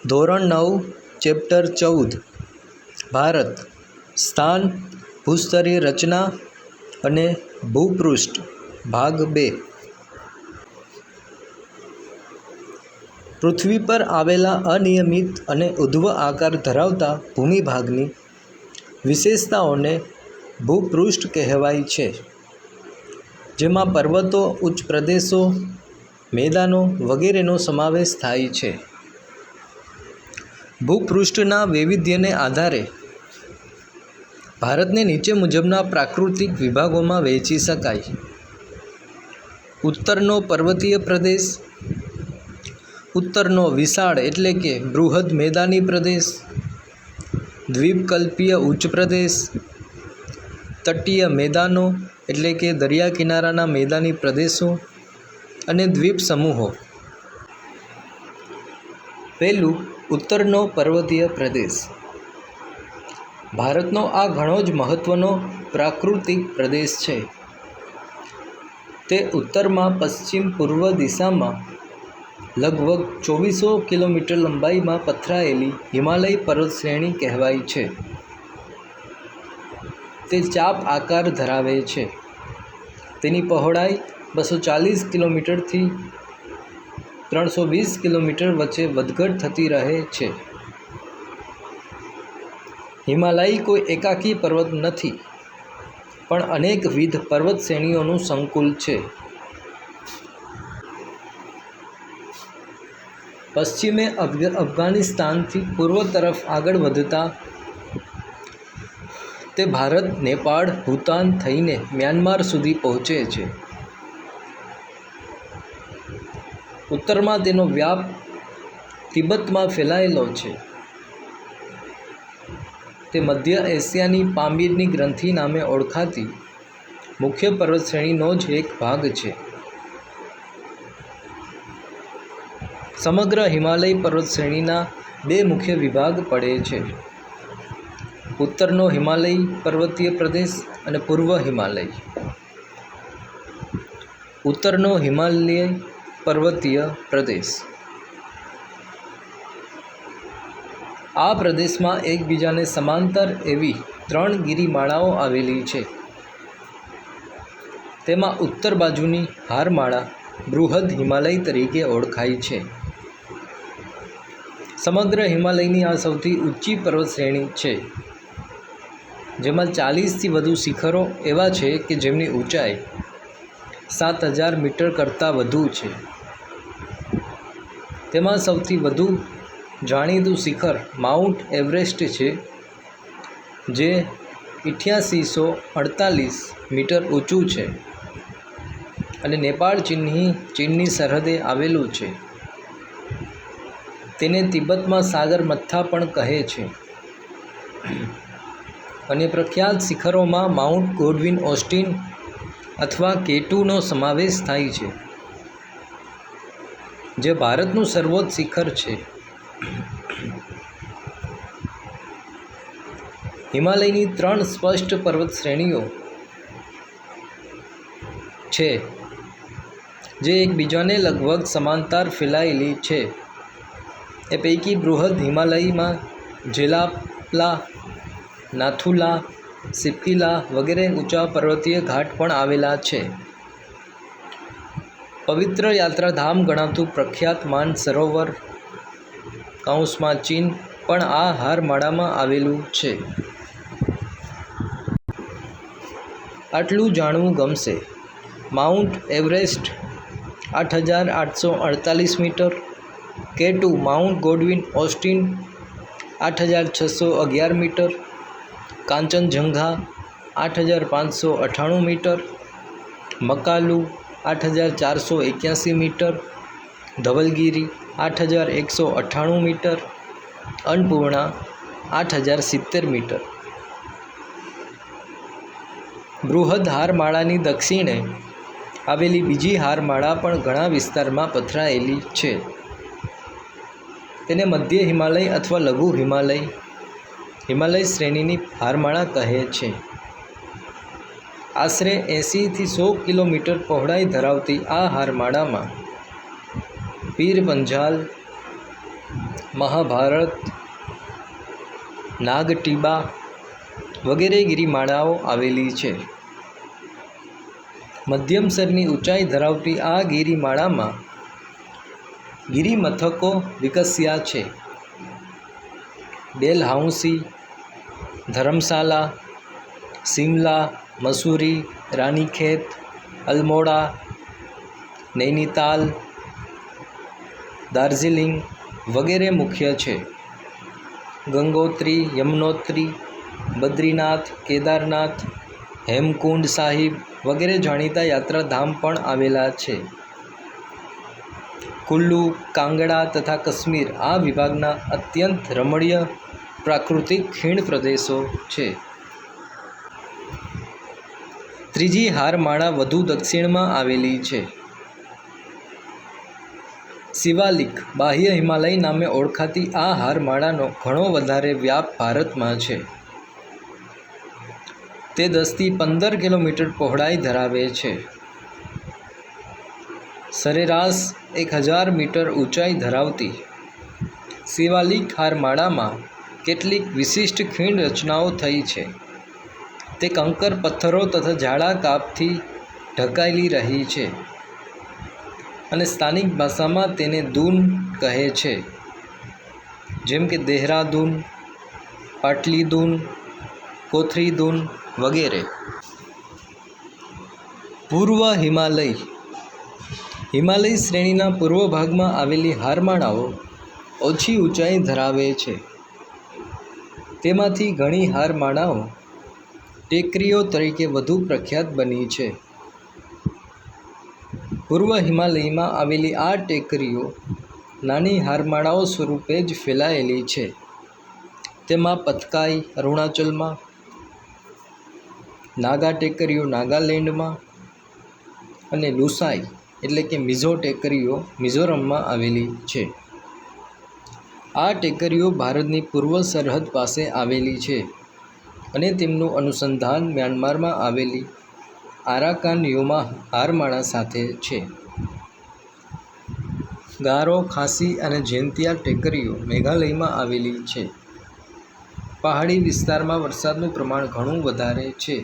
ધોરણ 9 ચેપ્ટર 14 ભારત સ્થાન ભૂસ્તરીય રચના અને ભૂપૃષ્ઠ ભાગ 2 પૃથ્વી પર આવેલા અનિયમિત અને ઉધ્વ આકાર ધરાવતા ભૂમિભાગની વિશેષતાઓને ભૂપૃષ્ઠ કહેવાય છે, જેમાં પર્વતો, ઉચ્ચ પ્રદેશો, મેદાનો વગેરેનો સમાવેશ થાય છે. ભૂપૃષ્ઠના વૈવિધ્યને આધારે ભારતને નીચે મુજબના પ્રાકૃતિક વિભાગોમાં વહેંચી શકાય. ઉત્તરનો પર્વતીય પ્રદેશ, ઉત્તરનો વિશાળ એટલે કે બૃહદ મેદાની પ્રદેશ, દ્વીપકલ્પીય ઉચ્ચ પ્રદેશ, તટીય મેદાનો એટલે કે દરિયા કિનારાના મેદાની પ્રદેશો અને દ્વીપ સમૂહો. પહેલું, ઉત્તરનો પર્વતીય પ્રદેશ. ભારતનો આ ઘણો જ મહત્ત્વનો પ્રાકૃતિક પ્રદેશ છે. તે ઉત્તરમાં પશ્ચિમ પૂર્વ દિશામાં લગભગ 2400 કિલોમીટર લંબાઈમાં પથરાયેલી હિમાલય પર્વતશ્રેણી કહેવાય છે. તે ચાપ આકાર ધરાવે છે. તેની પહોળાઈ 240 કિલોમીટરથી 320 કિલોમીટર વચ્ચે વધઘટ થતી રહે છે. હિમાલય કોઈ એકાકી પર્વત નથી, પણ અનેકવિધ પર્વત શ્રેણીઓનું સંકુલ છે. પશ્ચિમે અફઘાનિસ્તાનથી પૂર્વ તરફ આગળ વધતા તે ભારત, નેપાળ, ભૂતાન થઈને મ્યાનમાર સુધી પહોંચે છે. ઉત્તરમાં તેનો વ્યાપ તિબેટમાં ફેલાયેલો છે. તે મધ્ય એશિયાની પામીરની ગ્રંથિ નામે ઓળખાતી મુખ્ય પર્વતશ્રેણીનો જ એક ભાગ છે. સમગ્ર હિમાલય પર્વતશ્રેણીના બે મુખ્ય વિભાગ પડે છે: ઉત્તરનો હિમાલય પર્વતીય પ્રદેશ અને પૂર્વ હિમાલય. ઉત્તરનો હિમાલય પર્વતીય પ્રદેશ. આ પ્રદેશમાં એકબીજાને સમાંતર એવી 3 ગિરિમાળાઓ આવેલી છે. તેમાં ઉત્તર બાજુની હારમાળા બૃહદ હિમાલય તરીકે ઓળખાય છે. સમગ્ર હિમાલયની આ સૌથી ઊંચી પર્વતશ્રેણી છે, જેમાં 40થી વધુ શિખરો એવા છે કે જેમની ઊંચાઈ 7000 મીટર કરતાં વધુ છે. તેમાં સૌથી વધુ જાણીતું શિખર માઉન્ટ એવરેસ્ટ છે, જે 8848 મીટર ઊંચું છે અને નેપાળ ચીનની સરહદે આવેલું છે. તેને તિબેટમાં સાગર મથ્થા પણ કહે છે. અને પ્રખ્યાત શિખરોમાં માઉન્ટ ગોડવિન ઓસ્ટિન અથવા K2નો સમાવેશ થાય છે, જે ભારતનું સર્વોચ્ચ શિખર છે. હિમાલયની 3 સ્પષ્ટ પર્વત શ્રેણીઓ છે, જે એકબીજાને લગભગ સમાંતર ફેલાયેલી છે. એ પૈકી બૃહદ હિમાલયમાં જેલાપલા, નાથુલા, સિપ્પીલા વગેરે ઊંચા પર્વતીય ઘાટ પણ આવેલા છે. પવિત્ર યાત્રાધામ ગણાતું પ્રખ્યાત માનસરોવર ચીન પણ આ હારમાળામાં આવેલું છે. આટલું જાણવું ગમશે. Mount Everest 8848 metre, K2 Mount Godwin Austen 8611 metre, Kanchenjunga 8598 metre, Makalu 8481 metre, Dhaulagiri 8198 metre, Annapurna 8070 metre. બૃહદ હારમાળાની દક્ષિણે આવેલી બીજી હારમાળા પણ ઘણા વિસ્તારમાં પથરાયેલી છે. તેને મધ્ય હિમાલય અથવા લઘુ હિમાલય શ્રેણીની હારમાળા કહે છે. આશરે 80થી 100 કિલોમીટર પહોળાઈ ધરાવતી આ હારમાળામાં પીર પંજાલ, મહાભારત, નાગટીબા વગેરે ગિરિમાળાઓ આવેલી છે. મધ્યમ સ્તરની ઊંચાઈ ધરાવતી આ ગિરિમાળામાં ગિરિમથકો વિકસ્યા છે. ડેલહાઉસી, ધર્મશાલા, શિમલા, મસૂરી, રાનીખેત, અલ્મોડા, નૈનીતાલ, દાર્જિલિંગ વગેરે મુખ્ય છે. ગંગોત્રી, યમનોત્રી, બદ્રીનાથ, કેદારનાથ, હેમકુંડ સાહિબ વગેરે જાણીતા યાત્રાધામ પણ આવેલા છે. કુલ્લુ, કાંગડા તથા કાશ્મીર આ વિભાગના અત્યંત રમણીય પ્રાકૃતિક ખીણ પ્રદેશો છે. ત્રીજી હારમાળા વધુ દક્ષિણમાં આવેલી છે. શિવાલિક બાહ્ય હિમાલય નામે ઓળખાતી આ હારમાળાનો ઘણો વધારે વ્યાપ ભારતમાં છે. તે 10 થી 15 કિલોમીટર પહોળાઈ ધરાવે છે. સરેરાશ 1000 મીટર ઊંચાઈ ધરાવતી શિવાલિક હારમાળામાં કેટલીક વિશિષ્ટ ખીણ રચનાઓ થઈ છે. તે કંકર પથ્થરો તથા જાડા કાપથી ઢંકાયેલી રહી છે અને સ્થાનિક ભાષામાં તેને દૂન કહે છે, જેમ કે દેહરાદૂન, પાટલીદૂન, કોથરીદૂન વગેરે. પૂર્વ હિમાલય. હિમાલય શ્રેણીના પૂર્વ ભાગમાં આવેલી હારમાળાઓ ઓછી ઊંચાઈ ધરાવે છે. તેમાંથી ઘણી હારમાળાઓ ટેકરીઓ તરીકે વધુ પ્રખ્યાત બની છે. પૂર્વ હિમાલયમાં આવેલી આ ટેકરીઓ નાની હારમાળાઓ સ્વરૂપે જ ફેલાયેલી છે. તેમાં પથકાઈ અરુણાચલમાં, નાગા ટેકરીઓ નાગાલેન્ડમાં અને લુસાઈ એટલે કે મિઝો ટેકરીઓ મિઝોરમમાં આવેલી છે. આ ટેકરીઓ ભારતની પૂર્વ સરહદ પાસે આવેલી છે અને તેમનું અનુસંધાન મ્યાનમારમાં આવેલી આરાકાન યોમા હારમાળા સાથે છે. ગારો, ખાસી અને જેન્તિયા ટેકરીઓ મેઘાલયમાં આવેલી છે. પહાડી વિસ્તારમાં વરસાદનું પ્રમાણ ઘણું વધારે છે,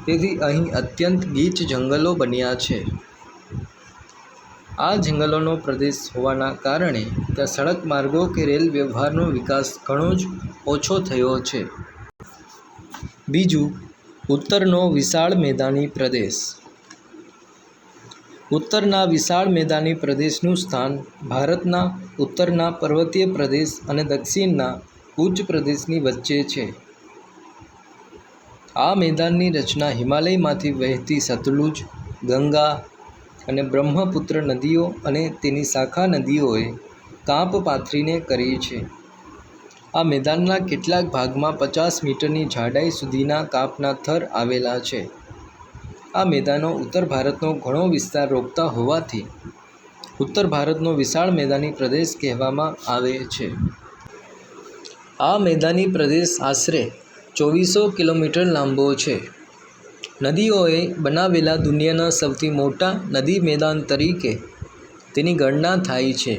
તેથી અહીં અત્યંત ગીચ જંગલો બન્યા છે. આ જંગલોનો પ્રદેશ હોવાના કારણે ત્યાં સડક માર્ગો કે રેલ વ્યવહારનો વિકાસ ઘણો જ ઓછો થયો છે. બીજું, ઉત્તરનો વિશાળ મેદાની પ્રદેશ. ઉત્તરના વિશાળ મેદાની પ્રદેશનું સ્થાન ભારતના ઉત્તરના પર્વતીય પ્રદેશ અને દક્ષિણના ઉચ્ચ પ્રદેશની વચ્ચે છે. આ મેદાનની રચના હિમાલયમાંથી વહેતી સતલુજ, ગંગા અને બ્રહ્મપુત્ર નદીઓ અને તેની શાખા નદીઓએ કાંપ પાથરીને કરી છે. આ મેદાનના કેટલાક ભાગમાં 50 મીટરની જાડાઈ સુધીના કાપના થર આવેલા છે. આ મેદાનો ઉત્તર ભારતનો ઘણો વિસ્તાર રોકતા હોવાથી ઉત્તર ભારતનો વિશાળ મેદાની પ્રદેશ કહેવામાં આવે છે. આ મેદાની પ્રદેશ આશરે 2400 કિલોમીટર લાંબો છે. નદીઓએ બનાવેલા દુનિયાના સૌથી મોટા નદી મેદાન તરીકે તેની ગણના થાય છે.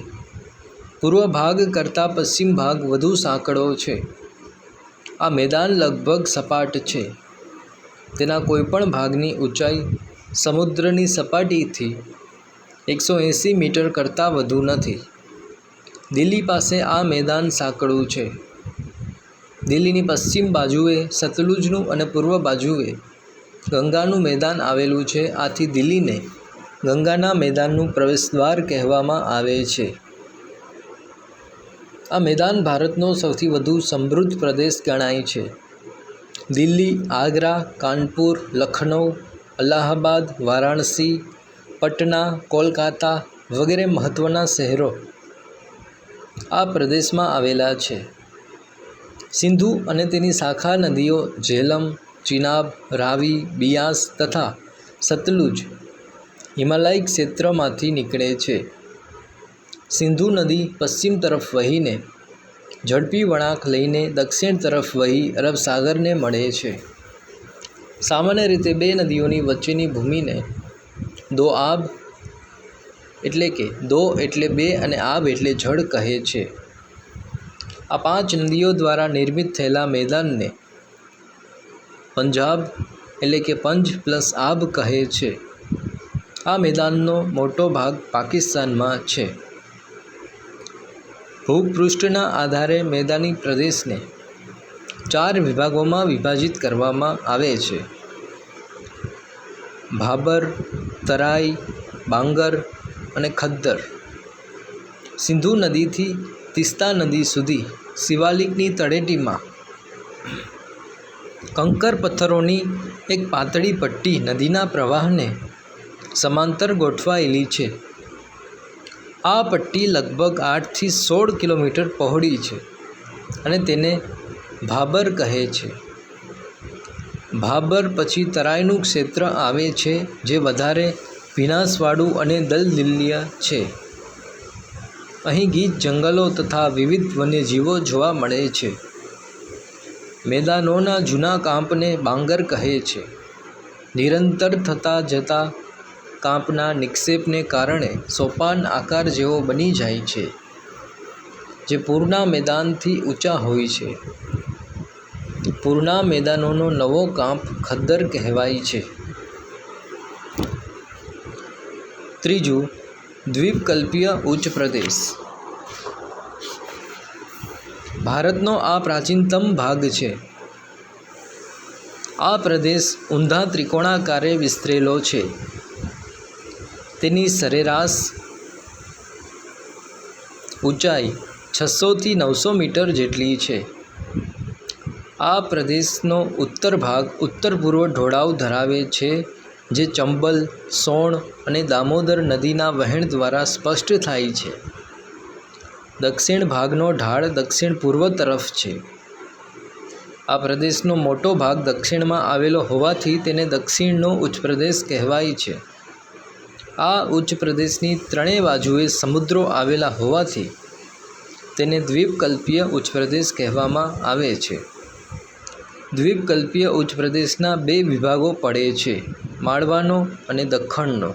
પૂર્વ ભાગ કરતાં પશ્ચિમ ભાગ વધુ સાંકડો છે. આ મેદાન લગભગ સપાટ છે. તેના કોઈપણ ભાગની ઊંચાઈ સમુદ્રની સપાટીથી 180 મીટર કરતાં વધુ નથી. દિલ્હી પાસે આ મેદાન સાંકડું છે. દિલ્હીની પશ્ચિમ બાજુએ સતલુજનું અને પૂર્વ બાજુએ ગંગાનું મેદાન આવેલું છે. આથી દિલ્હીને ગંગાના મેદાનનું પ્રવેશદ્વાર કહેવામાં આવે છે. આ મેદાન ભારતનો સૌથી વધુ સમૃદ્ધ પ્રદેશ ગણાય છે. દિલ્હી, આગ્રા, કાનપુર, લખનઉ, અલ્હાબાદ, વારાણસી, પટના, કોલકાતા વગેરે મહત્ત્વના શહેરો આ પ્રદેશમાં આવેલા છે. સિંધુ અને તેની શાખા નદીઓ ઝેલમ, ચિનાબ, રાવી, બિયાસ તથા સતલુજ હિમાલય ક્ષેત્રમાંથી નીકળે છે. સિંધુ નદી પશ્ચિમ તરફ વહીને ઝડપી વળાંક લઈને દક્ષિણ તરફ વહી અરબ સાગરને મળે છે. સામાન્ય રીતે બે નદીઓની વચ્ચેની ભૂમિને દોઆબ એટલે કે દો એટલે બે અને આબ એટલે જળ કહે છે. આ 5 નદીઓ દ્વારા નિર્મિત થયેલા મેદાનને પંજાબ એટલે કે પંજ પ્લસ આબ કહે છે. આ મેદાનનો મોટો ભાગ પાકિસ્તાનમાં છે. ભૂપૃષ્ઠના આધારે મેદાની પ્રદેશને 4 વિભાગોમાં વિભાજિત કરવામાં આવે છે: ભાબર, તરાઈ, બાંગર અને ખદ્દર. સિંધુ નદીથી તીસ્તા નદી સુધી શિવાલિકની તળેટીમાં કંકર પથ્થરોની એક પાતળી પટ્ટી નદીના પ્રવાહને સમાંતર ગોઠવાયેલી છે. આ પટ્ટી લગભગ 8 થી 16 કિલોમીટર પહોળી છે અને તેને ભાબર કહે છે. ભાબર પછી તરાઈનું ક્ષેત્ર આવે છે, જે વધારે ભીનાશવાળું અને દલદલીય છે. અહીં ગીચ જંગલો તથા વિવિધ વન્યજીવો જોવા મળે છે. મેદાનોના જૂના કાંપને બાંગર કહે છે. નિરંતર થતા જતા કાંપના નિક્ષેપને કારણે સોપાન આકાર જેવો બની જાય છે, જે પૂરના મેદાનથી ઊંચા હોય છે. પૂરના મેદાનોનો નવો કાંપ ખદ્દર કહેવાય છે. ત્રીજું, દ્વીપકલ્પીય ઉચ્ચ પ્રદેશ. ભારતનો આ પ્રાચીનતમ ભાગ છે. આ પ્રદેશ ઊંધા ત્રિકોણાકારે વિસ્તરેલો છે. તેની સરેરાશ ઊંચાઈ 600 થી 900 મીટર જેટલી છે. આ પ્રદેશનો ઉત્તર ભાગ ઉત્તર પૂર્વ ઢોળાવ ધરાવે છે, જે ચંબલ, સોણ અને દામોદર નદીના વહેણ દ્વારા સ્પષ્ટ થાય છે. દક્ષિણ ભાગનો ઢાળ દક્ષિણ પૂર્વ તરફ છે. આ પ્રદેશનો મોટો ભાગ દક્ષિણમાં આવેલો હોવાથી તેને દક્ષિણનો ઉચ્ચ પ્રદેશ કહેવાય છે. આ ઉચ્ચ પ્રદેશની ત્રણેય બાજુએ સમુદ્રો આવેલા હોવાથી તેને દ્વીપકલ્પીય ઉચ્ચ પ્રદેશ કહેવામાં આવે છે. દ્વીપકલ્પીય ઉચ્ચ પ્રદેશના 2 વિભાગો પડે છે: માળવાનો અને દખ્ખણનો.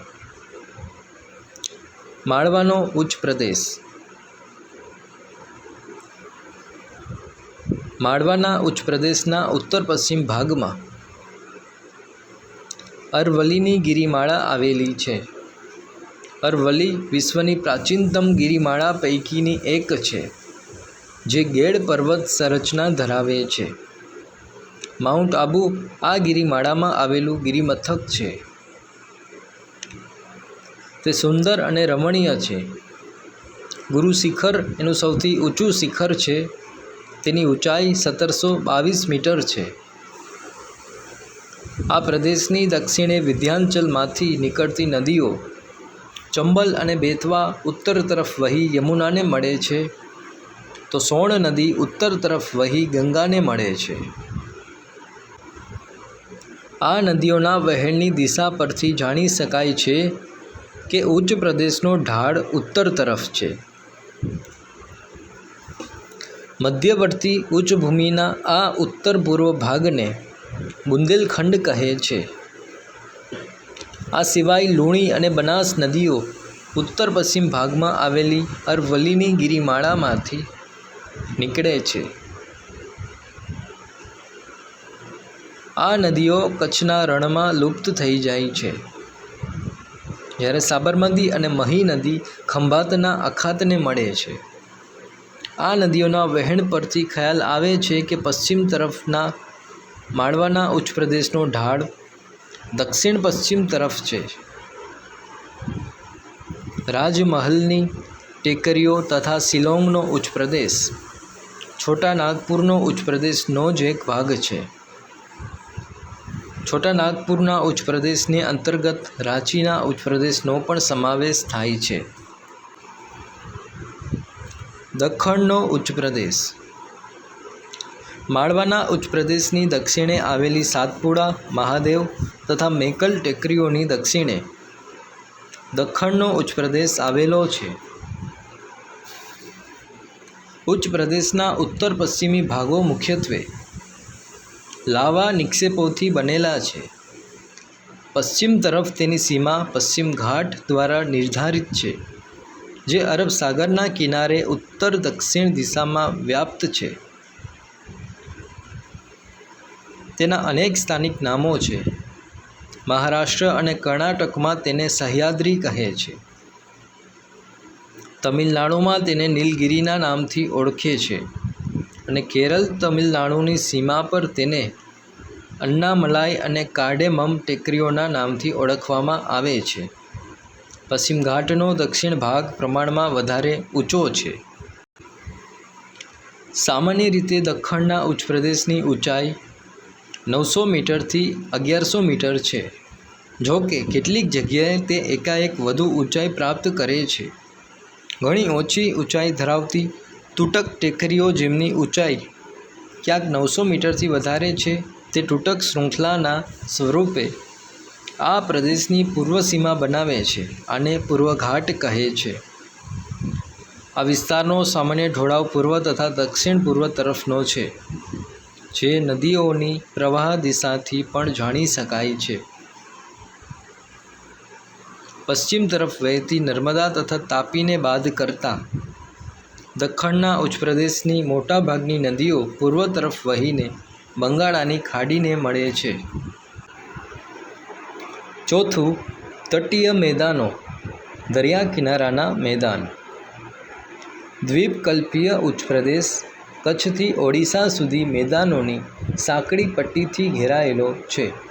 માળવાનો ઉચ્ચ પ્રદેશ. માળવાના ઉચ્ચ પ્રદેશના ઉત્તર પશ્ચિમ ભાગમાં અરવલ્લીની ગિરિમાળા આવેલી છે. અરવલ્લી વિશ્વની પ્રાચીનતમ ગિરિમાળા પૈકીની એક છે, જે ગેડ પર્વત સંરચના ધરાવે છે. માઉન્ટ આબુ આ ગિરિમાળામાં આવેલું ગિરિમથક છે. તે સુંદર અને રમણીય છે. ગુરુ શિખર એનું સૌથી ઊંચું શિખર છે. તેની ઊંચાઈ 1722 મીટર છે. આ પ્રદેશની દક્ષિણે વિંધ્યાચલમાંથી નીકળતી નદીઓ ચંબલ અને બેતવા ઉત્તર તરફ વહી યમુનાને મળે છે, તો સોણ નદી ઉત્તર તરફ વહી ગંગાને મળે છે. આ નદીઓના વહેણની દિશા પરથી જાણી શકાય છે કે ઉચ્ચ પ્રદેશનો ઢાળ ઉત્તર તરફ છે. મધ્યવર્તી ઉચ્ચભૂમિના આ ઉત્તર પૂર્વ ભાગને બુંદેલખંડ કહે છે. આ સિવાય લુણી અને બનાસ નદીઓ ઉત્તર પશ્ચિમ ભાગમાં આવેલી અરવલ્લીની ગિરિમાળામાંથી નીકળે છે. આ નદીઓ કચ્છના રણમાં લુપ્ત થઈ જાય છે, જ્યારે સાબરમતી અને મહી નદી ખંભાતના અખાતને મળે છે. આ નદીઓના વહેણ પરથી ખ્યાલ આવે છે કે પશ્ચિમ તરફના માળવાના ઉચ્ચ પ્રદેશનો ઢાળ દક્ષિણ પશ્ચિમ તરફ છે. રાજમહલની ટેકરીઓ તથા શિલોંગનો ઉચ્ચ પ્રદેશ છોટા નાગપુરનો ઉચ્ચ પ્રદેશનો જ એક ભાગ છે. છોટા નાગપુરના ઉચ્ચ પ્રદેશની અંતર્ગત રાંચીના ઉચ્ચ પ્રદેશનો પણ સમાવેશ થાય છે. દખ્ખણનો ઉચ્ચ પ્રદેશ. માળવાના ઉચ્ચ પ્રદેશની દક્ષિણે આવેલી સાતપુડા, મહાદેવ તથા મેકલ ટેકરીઓની દક્ષિણે દખ્ખણનો ઉચ્ચ પ્રદેશ આવેલો છે. ઉચ્ચ પ્રદેશના ઉત્તર પશ્ચિમી ભાગો મુખ્યત્વે લાવા નિક્ષેપોથી બનેલા છે. પશ્ચિમ તરફ તેની સીમા પશ્ચિમ ઘાટ દ્વારા નિર્ધારિત છે, જે અરબ સાગરના કિનારે ઉત્તર દક્ષિણ દિશામાં વ્યાપ્ત છે. તેના અનેક સ્થાનિક નામો છે. મહારાષ્ટ્ર અને કર્ણાટકમાં તેને સહ્યાદ્રી કહે છે. તમિલનાડુમાં તેને નીલગિરીના નામથી ઓળખે છે અને કેરળ તમિલનાડુની સીમા પર તેને અન્નામલાઈ અને કાર્ડેમમ ટેકરીઓના નામથી ઓળખવામાં આવે છે. પશ્ચિમ ઘાટનો દક્ષિણ ભાગ પ્રમાણમાં વધારે ઊંચો છે. સામાન્ય રીતે દખ્ખણના ઉચ્ચપ્રદેશની ઊંચાઈ 900 મીટરથી 1100 મીટર છે. જો કે કેટલીક જગ્યાએ તે એકાએક વધુ ઊંચાઈ પ્રાપ્ત કરે છે. ઘણી ઓછી ઊંચાઈ ધરાવતી તૂટક ટેકરીઓ જેમની ઊંચાઈ ક્યાંક 900 મીટરથી વધારે છે, તે તૂટક શૃંખલાના સ્વરૂપે આ પ્રદેશની પૂર્વ સીમા બનાવે છે. આને પૂર્વઘાટ કહે છે. આ વિસ્તારનો સામાન્ય ઢોળાવ પૂર્વ તથા દક્ષિણ પૂર્વ તરફનો છે, જે નદીઓની પ્રવાહ દિશાથી પણ જાણી શકાય છે. પશ્ચિમ તરફ વહેતી નર્મદા તથા તાપીને બાદ કરતાં દખ્ખણના ઉચ્ચપ્રદેશની મોટાભાગની નદીઓ પૂર્વ તરફ વહીને બંગાળાની ખાડીને મળે છે. ચોથું, તટીય મેદાનો. દરિયા કિનારાના મેદાન. દ્વીપકલ્પીય ઉચ્ચપ્રદેશ કચ્છથી ઓડિશા સુધી મેદાનોની સાંકડી પટ્ટીથી ઘેરાયેલો છે.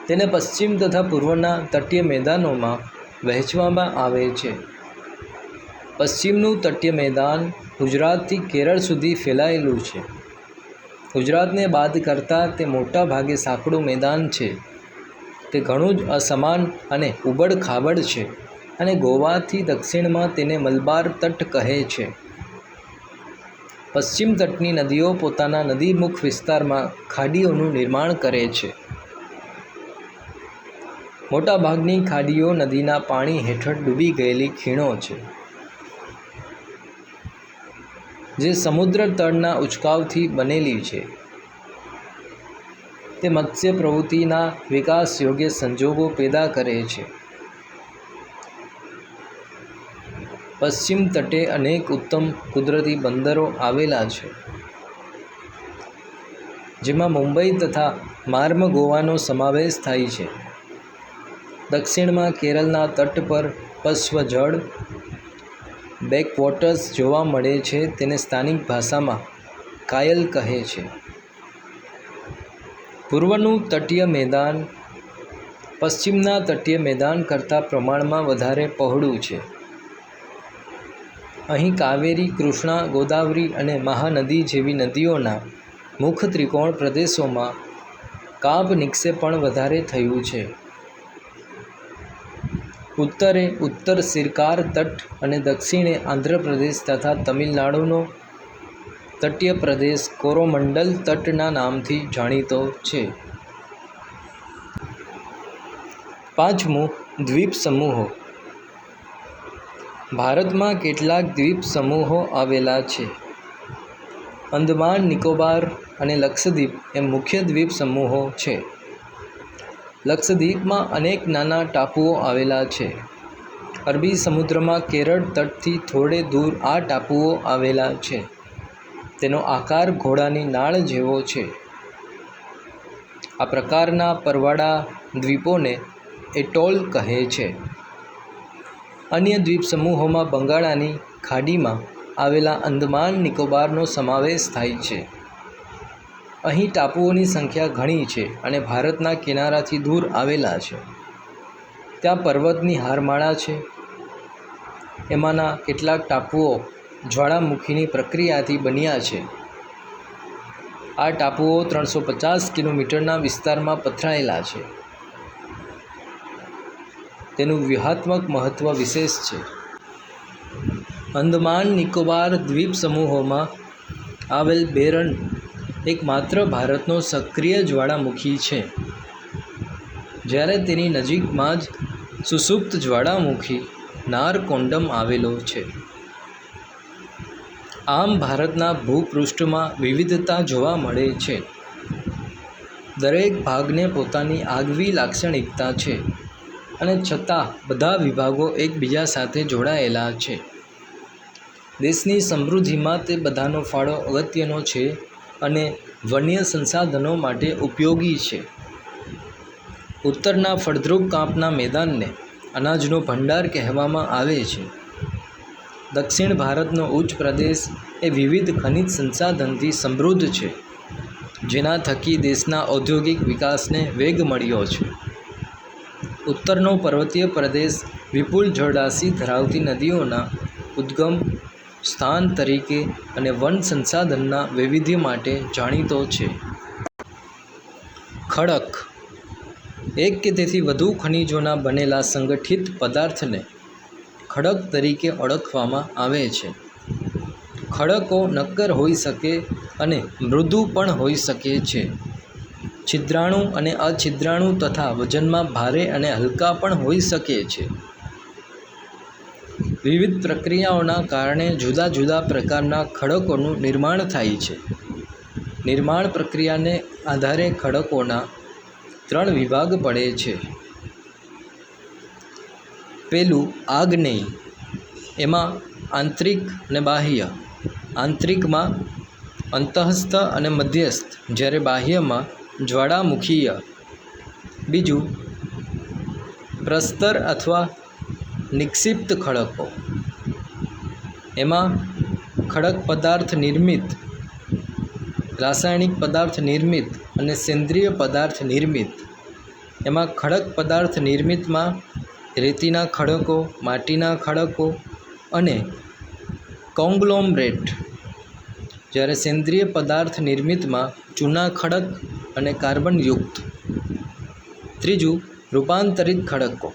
તેને પશ્ચિમ તથા પૂર્વના તટીય મેદાનોમાં વહેંચવામાં આવે છે. પશ્ચિમનું તટીય મેદાન ગુજરાતથી કેરળ સુધી ફેલાયેલું છે. ગુજરાતને બાદ કરતાં તે મોટા ભાગે સાંકડું મેદાન છે. તે ઘણું જ અસમાન અને ઉબડ-ખાબડ છે અને ગોવાથી દક્ષિણમાં તેને મલબાર તટ કહે છે. પશ્ચિમ તટની નદીઓ પોતાના નદીમુખ વિસ્તારમાં ખાડીઓનું નિર્માણ કરે છે. મોટાભાગની ખાડીઓ નદીના પાણી હેઠળ ડૂબી ગયેલી ખીણો છે, જે સમુદ્ર તળના ઉંચકાવથી બનેલી છે. તે મત્સ્ય પ્રવૃત્તિના વિકાસ યોગ્ય સંજોગો પેદા કરે છે. પશ્ચિમ તટે અનેક ઉત્તમ કુદરતી બંદરો આવેલા છે, જેમાં મુંબઈ તથા માર્મગોવાનો સમાવેશ થાય છે. દક્ષિણમાં કેરળના તટ પર પશ્વ-જળ બેકવોટર્સ જોવા મળે છે. તેને સ્થાનિક ભાષામાં કાયલ કહે છે. પૂર્વનું તટીય મેદાન પશ્ચિમના તટીય મેદાન કરતાં પ્રમાણમાં વધારે પહોળું છે. અહીં કાવેરી, કૃષ્ણા, ગોદાવરી અને મહાનદી જેવી નદીઓના મુખ ત્રિકોણ પ્રદેશોમાં કાંપ નિક્ષેપ પણ વધારે થયું છે. ઉત્તરે ઉત્તર સિરકાર તટ અને દક્ષિણે આંધ્રપ્રદેશ તથા તમિલનાડુનો તટીય પ્રદેશ કોરોમંડલ તટના નામથી જાણીતો છે. પાંચમું, દ્વીપ સમૂહો. ભારતમાં કેટલાક દ્વીપ સમૂહો આવેલા છે. અંદમાન, નિકોબાર અને લક્ષદ્વીપ એ મુખ્ય દ્વીપ સમૂહો છે. લક્ષદ્વીપમાં અનેક નાના ટાપુઓ આવેલા છે. અરબી સમુદ્રમાં કેરળ તટથી થોડે દૂર આ ટાપુઓ આવેલા છે. તેનો આકાર ઘોડાની નાળ જેવો છે. આ પ્રકારના પરવાળા દ્વીપોને એટોલ કહે છે. અન્ય દ્વીપ સમૂહોમાં બંગાળાની ખાડીમાં આવેલા અંદમાન નિકોબારનો સમાવેશ થાય છે. અહીં ટાપુઓની સંખ્યા ઘણી છે અને ભારતના કિનારાથી દૂર આવેલા છે. ત્યાં પર્વતની હારમાળા છે. એમાંના કેટલાક ટાપુઓ જ્વાળામુખીની પ્રક્રિયાથી બન્યા છે. આ ટાપુઓ 350 કિલોમીટરના વિસ્તારમાં પથરાયેલા છે. તેનું વ્યૂહાત્મક મહત્ત્વ વિશેષ છે. અંદમાન નિકોબાર દ્વીપ સમૂહોમાં આવેલ બેરન એકમાત્ર ભારતનો સક્રિય જ્વાળામુખી છે, જ્યારે તેની નજીકમાં જ સુષુપ્ત જ્વાળામુખી નારકોંડમ આવેલો છે. આમ ભારતના ભૂપૃષ્ઠમાં વિવિધતા જોવા મળે છે. દરેક ભાગને પોતાની આગવી લાક્ષણિકતા છે અને છતાં બધા વિભાગો એકબીજા સાથે જોડાયેલા છે. દેશની સમૃદ્ધિમાં તે બધાનો ફાળો અગત્યનો છે અને વન્ય સંસાધનો માટે ઉપયોગી છે. ઉત્તરના ફળદ્રુપ કાંપના મેદાનને અનાજનો ભંડાર કહેવામાં આવે છે. દક્ષિણ ભારતનો ઉચ્ચ પ્રદેશ એ વિવિધ ખનિજ સંસાધનથી સમૃદ્ધ છે, જેના થકી દેશના ઔદ્યોગિક વિકાસને વેગ મળ્યો છે. ઉત્તરનો પર્વતીય પ્રદેશ વિપુલ જળરાશિ ધરાવતી નદીઓના ઉદ્ગમ સ્થાન તરીકે અને વન સંસાધનના વૈવિધ્ય માટે જાણીતો છે. ખડક એક કે તેથી વધુ ખનિજોના બનેલા સંગઠિત પદાર્થને ખડક તરીકે ઓળખવામાં આવે છે. ખડકો નક્કર હોઈ શકે અને મૃદુ પણ હોઈ શકે છે. છિદ્રાળુ અને અછિદ્રાળુ તથા વજનમાં ભારે અને હલકા પણ હોઈ શકે છે. વિવિધ પ્રક્રિયાઓના કારણે જુદા જુદા પ્રકારના ખડકોનું નિર્માણ થાય છે. નિર્માણ પ્રક્રિયાને આધારે ખડકોના 3 વિભાગ પડે છે. પેલું આગ્નેય, એમાં આંતરિક અને બાહ્ય. આંતરિકમાં અંતઃસ્થ અને મધ્યસ્થ, જ્યારે બાહ્યમાં જ્વાળામુખીય. બીજું પ્રસ્તર અથવા નિક્ષિપ્ત ખડકો. એમાં ખડક પદાર્થ નિર્મિત, રાસાયણિક પદાર્થ નિર્મિત અને સેન્દ્રિય પદાર્થ નિર્મિત. એમાં ખડક પદાર્થ નિર્મિતમાં રેતીના ખડકો, માટીના ખડકો અને કોંગ્લોમરેટ, જ્યારે સેન્દ્રિય પદાર્થ નિર્મિતમાં ચૂના ખડક અને કાર્બનયુક્ત. ત્રીજું રૂપાંતરિત ખડકો.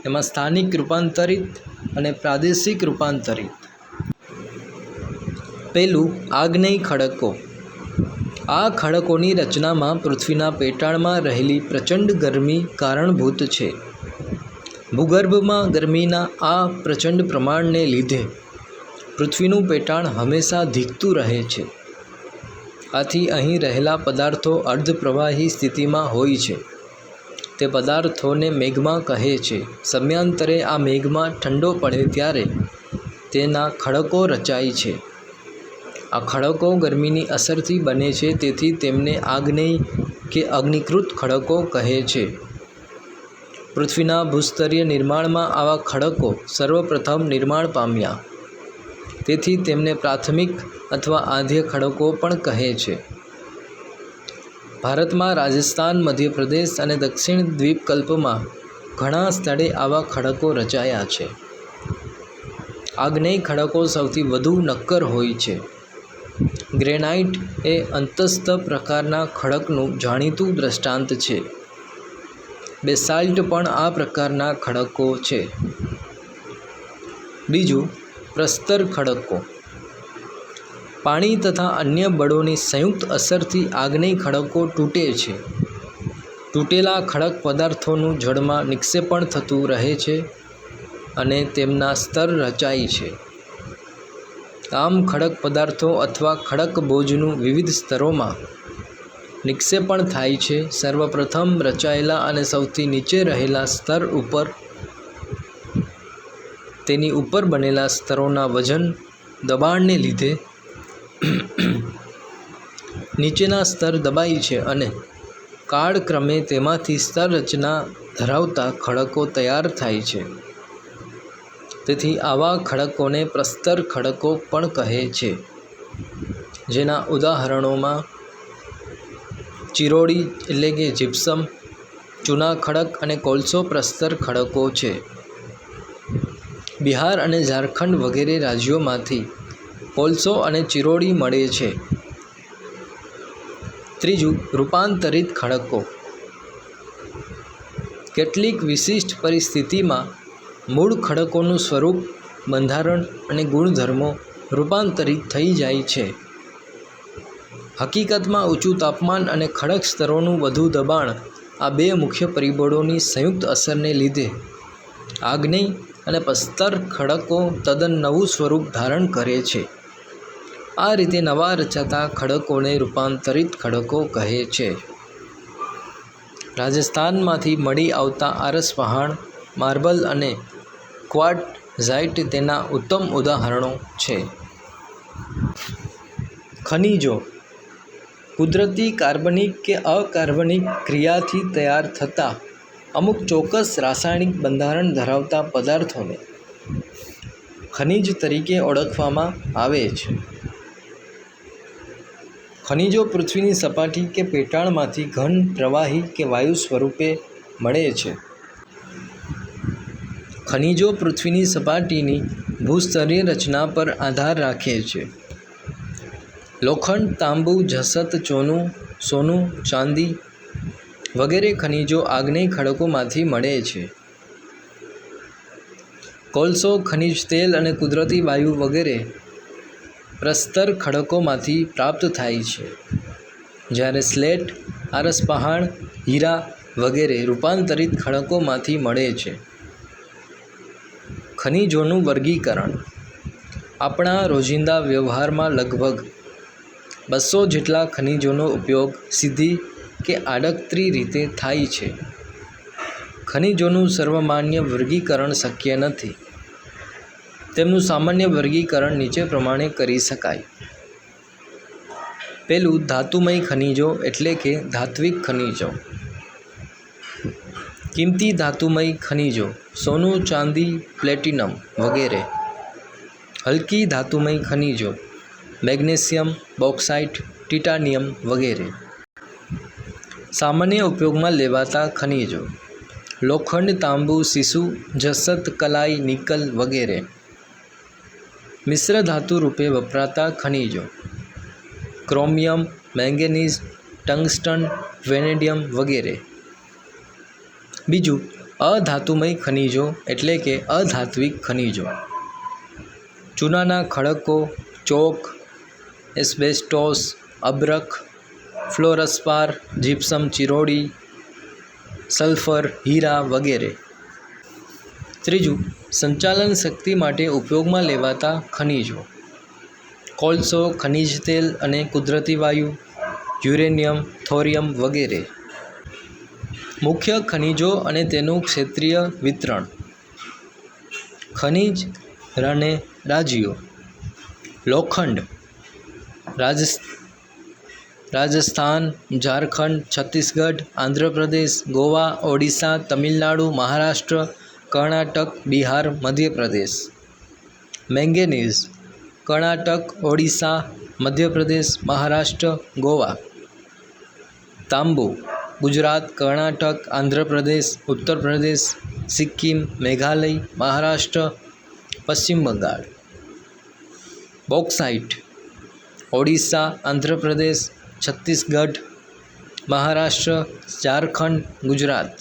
એમાં સ્થાનિક રૂપાંતરિત અને પ્રાદેશિક રૂપાંતરિત. પેલું આગ્નેય ખડકો. આ ખડકોની રચનામાં પૃથ્વીના પેટાળમાં રહેલી પ્રચંડ ગરમી કારણભૂત છે. ભૂગર્ભમાં ગરમીના આ પ્રચંડ પ્રમાણને લીધે પૃથ્વીનું પેટાળ હંમેશા ધીકતું રહે છે. આથી અહીં રહેલા પદાર્થો અર્ધપ્રવાહી સ્થિતિમાં હોય છે. તે પદાર્થોને મેગ્મા કહે છે. સમયાંતરે આ મેગ્મા ઠંડો પડે ત્યારે તેના ખડકો રચાય છે. આ ખડકો ગરમીની અસરથી બને છે, તેથી તેમને આગ્નેય કે અગ્નિકૃત ખડકો કહે છે. પૃથ્વીના ભૂસ્તરીય નિર્માણમાં આવા ખડકો સર્વપ્રથમ નિર્માણ પામ્યા, તેથી તેમને પ્રાથમિક અથવા આદ્ય ખડકો પણ કહે છે. ભારતમાં રાજસ્થાન, મધ્યપ્રદેશ અને દક્ષિણ દ્વીપકલ્પમાં ઘણા સ્થળે આવા ખડકો રચાયા છે. આગ્નેય ખડકો સૌથી વધુ નક્કર હોય છે. ગ્રેનાઇટ એ અંતસ્થ પ્રકારના ખડકનું જાણીતું દૃષ્ટાંત છે. બેસાલ્ટ પણ આ પ્રકારના ખડકો છે. બીજું પ્રસ્તર ખડકો. પાણી તથા અન્ય બળોની સંયુક્ત અસરથી આગ્નેય ખડકો તૂટે છે. તૂટેલા ખડક પદાર્થોનું જળમાં નિક્ષેપણ થતું રહે છે અને તેમના સ્તર રચાય છે. આમ ખડક પદાર્થો અથવા ખડક બોજનું વિવિધ સ્તરોમાં નિક્ષેપણ થાય છે. સર્વપ્રથમ રચાયેલા અને સૌથી નીચે રહેલા સ્તર ઉપર તેની ઉપર બનેલા સ્તરોના વજન દબાણને લીધે નીચેના સ્તર દબાય છે અને કાળક્રમે તેમાંથી સ્તર રચના ધરાવતા ખડકો તૈયાર થાય છે. તેથી આવા ખડકોને પ્રસ્તર ખડકો પણ કહે છે. જેના ઉદાહરણોમાં ચિરોડી એટલે કે જીપ્સમ, ચૂના ખડક અને કોલસો પ્રસ્તર ખડકો છે. બિહાર અને ઝારખંડ વગેરે રાજ્યોમાંથી કોલસો અને ચિરોડી મળે છે. ત્રીજું રૂપાંતરિત ખડકો. કેટલીક વિશિષ્ટ પરિસ્થિતિમાં મૂળ ખડકોનું સ્વરૂપ, બંધારણ અને ગુણધર્મો રૂપાંતરિત થઈ જાય છે. હકીકતમાં ઊંચું તાપમાન અને ખડક સ્તરોનું વધુ દબાણ આ બે મુખ્ય પરિબળોની સંયુક્ત અસરને લીધે આગ્નેય અને પ્રસ્તર ખડકો તદ્દન નવું સ્વરૂપ ધારણ કરે છે. આ રીતે નવા રચાતા ખડકોને રૂપાંતરિત ખડકો કહે છે. રાજસ્થાનમાંથી મળી આવતા આરસ પહાણ, માર્બલ અને ક્વાર્ટઝાઇટ તેના ઉત્તમ ઉદાહરણો છે. ખનિજો કુદરતી કાર્બનિક કે અકાર્બનિક ક્રિયાથી તૈયાર થતા અમુક ચોક્કસ રાસાયણિક બંધારણ ધરાવતા પદાર્થોને ખનિજ તરીકે ઓળખવામાં આવે છે. ખનિજો પૃથ્વીની સપાટી કે પેટાળમાંથી ઘન, પ્રવાહી કે વાયુ સ્વરૂપે મળે છે. ખનિજો પૃથ્વીની સપાટીની ભૂસ્તરીય રચના પર આધાર રાખે છે. લોખંડ, તાંબુ, જસત, સોનું, ચાંદી વગેરે ખનિજો આગ્નેય ખડકોમાંથી મળે છે. કોલસો, ખનિજ તેલ અને કુદરતી વાયુ વગેરે પ્રસ્તર ખડકોમાંથી પ્રાપ્ત થાય છે, જ્યારે સ્લેટ, આરસ પહાણ, હીરા વગેરે રૂપાંતરિત ખડકોમાંથી મળે છે. ખનિજોનું વર્ગીકરણ આપણા રોજિંદા વ્યવહારમાં લગભગ 200 જેટલા ખનિજોનો ઉપયોગ સીધી કે આડકતરી રીતે થાય છે. ખનિજોનું સર્વમાન્ય વર્ગીકરણ શક્ય નથી. તેમનું સામાન્ય વર્ગીકરણ નીચે પ્રમાણે કરી શકાય. પહેલું, ધાતુમય ખનિજો એટલે કે ધાત્વિક ખનિજો. કિંમતી ધાતુમય ખનિજો સોનું, ચાંદી, પ્લેટિનમ વગેરે. હલકી ધાતુમય ખનિજો મેગ્નેશિયમ, બોક્સાઇટ, ટિટાનિયમ વગેરે. સામાન્ય ઉપયોગમાં લેવાતા ખનિજો લોખંડ, તાંબુ, સીસુ, જસત, કલાઈ, નિકલ વગેરે. મિશ્ર ધાતુ રૂપે વપરાતા ખનિજો ક્રોમિયમ, મેંગેનીઝ, ટંગસ્ટન, વેનેડિયમ વગેરે. બીજું, અધાતુમય ખનિજો એટલે કે અધાત્વિક ખનિજો. ચૂનાના ખડકો, ચોક, એસ્બેસ્ટોસ, અબ્રક, ફ્લોરસ્પાર, જીપ્સમ, ચિરોડી, સલ્ફર, હીરા વગેરે. ત્રીજું, સંચાલન શક્તિ માટે ઉપયોગમાં લેવાતા ખનિજો કોલસો, ખનિજ તેલ અને કુદરતી વાયુ, યુરેનિયમ, થોરિયમ વગેરે. મુખ્ય ખનિજો અને તેનું ક્ષેત્રીય વિતરણ. ખનિજ અને રાજ્યો લોખંડ રાજસ્થાન, ઝારખંડ, છત્તીસગઢ, આંધ્રપ્રદેશ, ગોવા, ઓડિશા, તમિલનાડુ, મહારાષ્ટ્ર, કર્ણાટક, બિહાર, મધ્યપ્રદેશ. મેંગેનીઝ કર્ણાટક, ઓડિશા, મધ્યપ્રદેશ, મહારાષ્ટ્ર, ગોવા. તાંબુ ગુજરાત, કર્ણાટક, આંધ્રપ્રદેશ, ઉત્તર પ્રદેશ, સિક્કિમ, મેઘાલય, મહારાષ્ટ્ર, પશ્ચિમ બંગાળ. બોક્સાઇટ ઓડિશા, આંધ્રપ્રદેશ, છત્તીસગઢ, મહારાષ્ટ્ર, ઝારખંડ, ગુજરાત.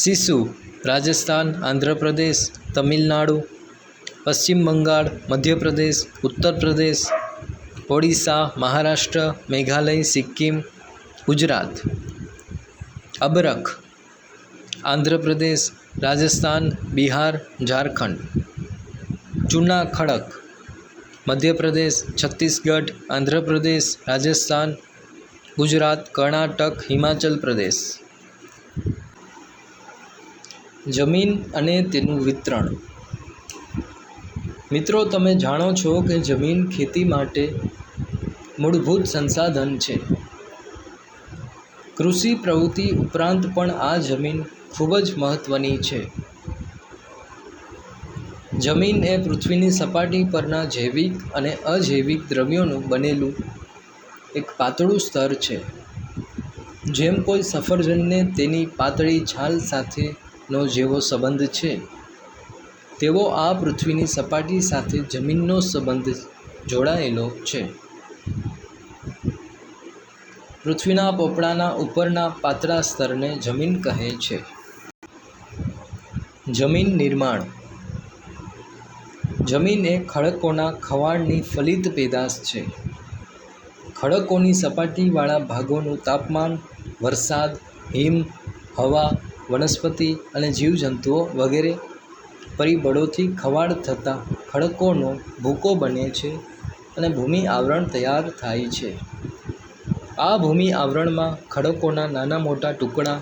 સીસુ રાજસ્થાન, આંધ્રપ્રદેશ, તમિલનાડુ, પશ્ચિમ બંગાળ, મધ્યપ્રદેશ, ઉત્તર પ્રદેશ, ઓડિશા, મહારાષ્ટ્ર, મેઘાલય, સિક્કિમ, ગુજરાત. અબરખ આંધ્રપ્રદેશ, રાજસ્થાન, બિહાર, ઝારખંડ. ચૂના ખડક મધ્યપ્રદેશ, છત્તીસગઢ, આંધ્રપ્રદેશ, રાજસ્થાન, ગુજરાત, કર્ણાટક, હિમાચલ પ્રદેશ. જમીન અને તેનું વિતરણ. મિત્રો, તમે જાણો છો કે જમીન ખેતી માટે મૂળભૂત સંસાધન છે. કૃષિ પ્રવૃત્તિ ઉપરાંત પણ આ જમીન ખૂબ જ મહત્ત્વની છે. જમીન એ પૃથ્વીની સપાટી પરના જૈવિક અને અજૈવિક દ્રવ્યોનું બનેલું એક પાતળું સ્તર છે. જેમ કોઈ સફરજનને તેની પાતળી છાલ સાથેનો જેવો સંબંધ છે, તેવો આ પૃથ્વીની સપાટી સાથે જમીનનો સંબંધ જોડાયેલો છે. પૃથ્વીના પોપડાના ઉપરના પાતળા સ્તરને જમીન કહે છે. જમીન નિર્માણ. જમીન એ ખડકોના ખવાડની ફલિત પેદાશ છે. ખડકોની સપાટીવાળા ભાગોનું તાપમાન, વરસાદ, હિમ, હવા, વનસ્પતિ અને જીવજંતુઓ વગેરે પરિબળોથી ખવાડ થતાં ખડકોનો ભૂકો બને છે અને ભૂમિ આવરણ તૈયાર થાય છે. આ ભૂમિ આવરણમાં ખડકોના નાના મોટા ટુકડા,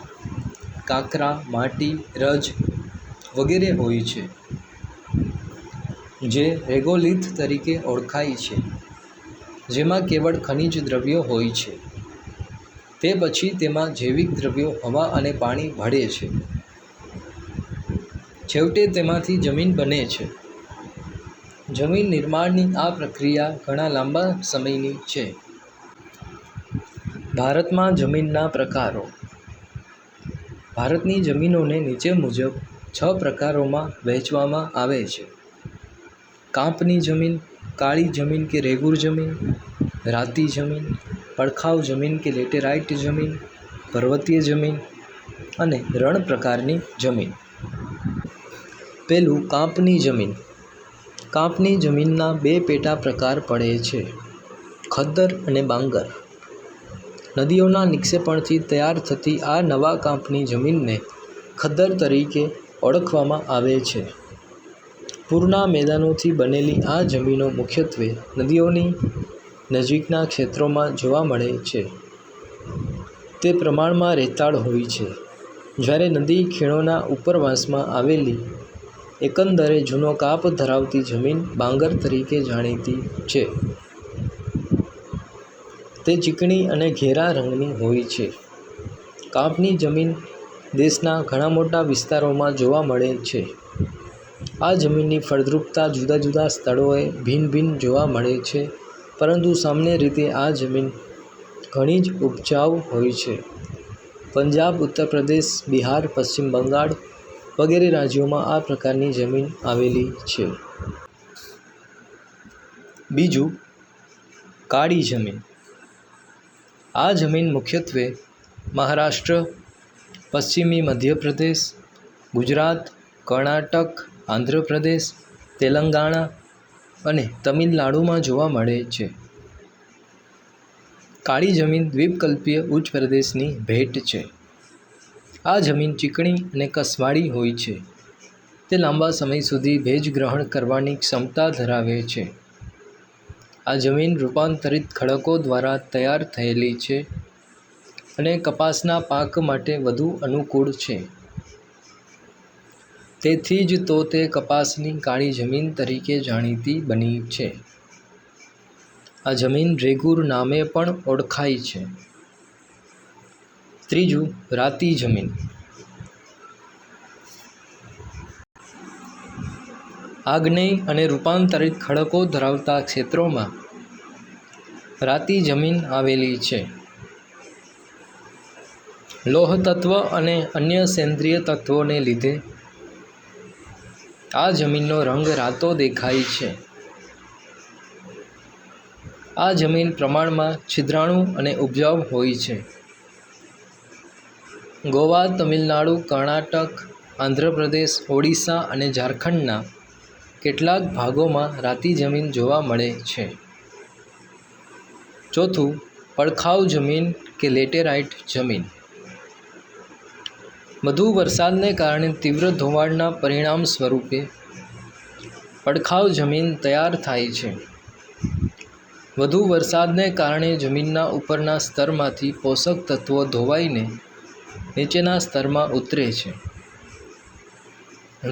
કાંકરા, માટી, રજ વગેરે હોય છે, જે રેગોલિથ તરીકે ઓળખાય છે, જેમાં કેવળ ખનિજ દ્રવ્યો હોય છે. તે પછી તેમાં જૈવિક દ્રવ્યો હવા અને પાણી ભળે છે. છેવટે તેમાંથી જમીન બને છે. જમીન નિર્માણની આ પ્રક્રિયા ઘણા લાંબા સમયની છે. ભારતમાં જમીનના પ્રકારો. ભારતની જમીનોને નીચે મુજબ 6 પ્રકારોમાં વહેંચવામાં આવે છે. કાંપની જમીન, કાળી જમીન કે રેગુર જમીન, રાતી જમીન, પડખાઉ જમીન કે લેટેરાઇટ જમીન, પર્વતીય જમીન અને રણ પ્રકારની જમીન. પહેલું, કાંપની જમીન. કાંપની જમીનના 2 પેટા પ્રકાર પડે છે: ખદ્દર અને બાંગર. નદીઓના નિક્ષેપણથી તૈયાર થતી આ નવા કાંપની જમીનને ખદ્દર તરીકે ઓળખવામાં આવે છે. પૂરના મેદાનોથી બનેલી આ જમીનો મુખ્યત્વે નદીઓની નજીકના ક્ષેત્રોમાં જોવા મળે છે. તે પ્રમાણમાં રેતાળ હોય છે, જ્યારે નદી ખીણોના ઉપરવાસમાં આવેલી એકંદરે જૂનો કાપ ધરાવતી જમીન બાંગર તરીકે જાણીતી છે. તે ચીકણી અને ઘેરા રંગની હોય છે. કાંપની જમીન દેશના ઘણા મોટા વિસ્તારોમાં જોવા મળે છે. આ જમીનની ફળદ્રુપતા જુદા જુદા સ્થળોએ ભિન્ન ભિન્ન જોવા મળે છે, પરંતુ સામાન્ય રીતે આ જમીન ઘણી જ ઉપજાઉ હોય છે. પંજાબ, ઉત્તર પ્રદેશ, બિહાર, પશ્ચિમ બંગાળ વગેરે રાજ્યોમાં આ પ્રકારની જમીન આવેલી છે. બીજું, કાળી જમીન. આ જમીન મુખ્યત્વે મહારાષ્ટ્ર, પશ્ચિમી મધ્યપ્રદેશ, ગુજરાત, કર્ણાટક, આંધ્રપ્રદેશ, તેલંગાણા અને તમિલનાડુમાં જોવા મળે છે. કાળી જમીન દ્વીપકલ્પીય ઉચ્ચ પ્રદેશની ભેટ છે. આ જમીન ચીકણી અને કસવાળી હોય છે. તે લાંબા સમય સુધી ભેજ ગ્રહણ કરવાની ક્ષમતા ધરાવે છે. આ જમીન રૂપાંતરિત ખડકો દ્વારા તૈયાર થયેલી છે અને કપાસના પાક માટે વધુ અનુકૂળ છે. તેથી જ તો તે કપાસની કાળી જમીન તરીકે જાણીતી બની છે. આ જમીન રેગુર નામે પણ ઓળખાય છે. ત્રીજું, રાતી જમીન. આગ્નેય અને રૂપાંતરિત ખડકો ધરાવતા ક્ષેત્રોમાં રાતી જમીન આવેલી છે. લોહ તત્વ અને અન્ય સેન્દ્રિય તત્વોને લીધે આ જમીનનો રંગ રાતો દેખાય છે. આ જમીન પ્રમાણમાં છિદ્રાળુ અને ઉપજાઉ હોય છે. ગોવા, તમિલનાડુ, કર્ણાટક, આંધ્રપ્રદેશ, ઓડિશા અને ઝારખંડના કેટલાક ભાગોમાં રાતી જમીન જોવા મળે છે. ચોથું, પડખાઉ જમીન કે લેટેરાઇટ જમીન. વધુ વરસાદને કારણે તીવ્ર ધોવાણના પરિણામ સ્વરૂપે પડખાઉ જમીન તૈયાર થાય છે. વધુ વરસાદને કારણે જમીનના ઉપરના સ્તરમાંથી પોષક તત્વો ધોવાઈને નીચેના સ્તરમાં ઉતરે છે.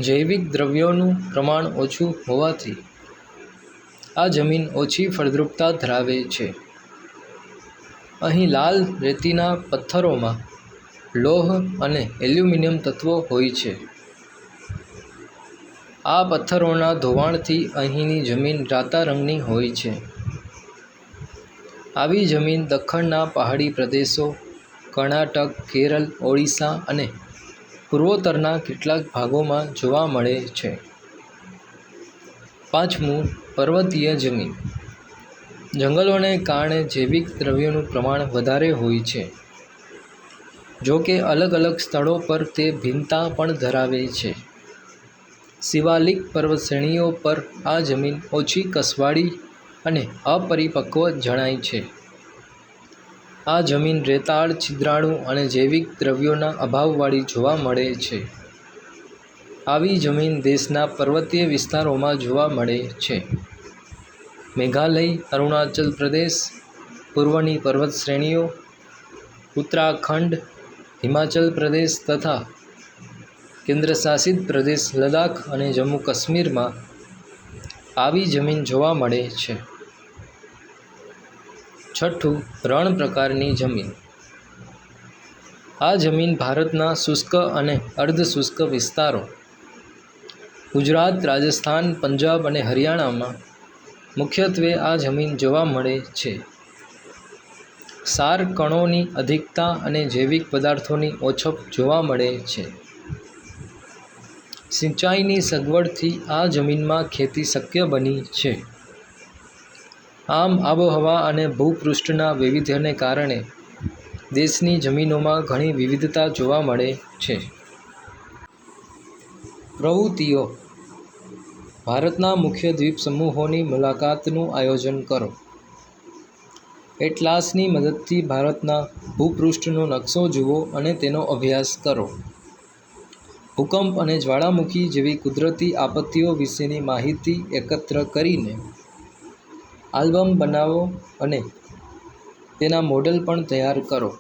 જૈવિક દ્રવ્યોનું પ્રમાણ ઓછું હોવાથી આ જમીન ઓછી ફળદ્રુપતા ધરાવે છે. અહીં લાલ રેતીના પથ્થરોમાં લોહ અને એલ્યુમિનિયમ તત્વો હોય છે. આ પથ્થરોના ધોવાણથી અહીંની જમીન રાતા રંગની હોય છે. આવી જમીન દખ્ખણના પહાડી પ્રદેશો, કર્ણાટક, કેરળ, ઓડિશા અને પૂર્વોત્તરના કેટલાક ભાગોમાં જોવા મળે છે. પાંચમું, પર્વતીય જમીન. જંગલોને કારણે જૈવિક દ્રવ્યોનું પ્રમાણ વધારે હોય છે. જો કે અલગ અલગ સ્થળો પર તે ભિન્નતા પણ ધરાવે છે. શિવાલિક પર્વતશ્રેણીઓ પર આ જમીન ઓછી કસવાળી અને અપરિપક્વ જણાય છે. આ જમીન રેતાળ, છિદ્રાળુ અને જૈવિક દ્રવ્યોના અભાવવાળી જોવા મળે છે. આવી જમીન દેશના પર્વતીય વિસ્તારોમાં જોવા મળે છે. મેઘાલય, અરુણાચલ પ્રદેશ, પૂર્વની પર્વતશ્રેણીઓ ઉત્તરાખંડ, હિમાચલ પ્રદેશ તથા કેન્દ્રશાસિત પ્રદેશ લદ્દાખ અને જમ્મુ કાશ્મીરમાં આવી જમીન જોવા મળે છે. છઠ્ઠું, રણ પ્રકારની જમીન. આ જમીન ભારતના શુષ્ક અને અર્ધશુષ્ક વિસ્તારો ગુજરાત, રાજસ્થાન, પંજાબ અને હરિયાણામાં મુખ્યત્વે આ જમીન જોવા મળે છે. ક્ષાર કણોની અધિકતા અને જૈવિક પદાર્થોની ઓછપ જોવા મળે છે. સિંચાઈની સગવડથી આ જમીનમાં ખેતી શક્ય બની છે. આમ આબોહવા અને ભૂપૃષ્ઠના વૈવિધ્યને કારણે દેશની જમીનોમાં ઘણી વિવિધતા જોવા મળે છે. પ્રવૃત્તિઓ. ભારતના મુખ્ય દ્વીપસમૂહોની મુલાકાતનું આયોજન કરો. એટલાસની મદદથી ભારતના ભૂપૃષ્ઠનો નકશો જુઓ અને તેનો અભ્યાસ કરો. ભૂકંપ અને જ્વાળામુખી જેવી કુદરતી આપત્તિઓ વિશેની માહિતી એકત્ર કરીને આલ્બમ બનાવો અને તેના મોડેલ પણ તૈયાર કરો.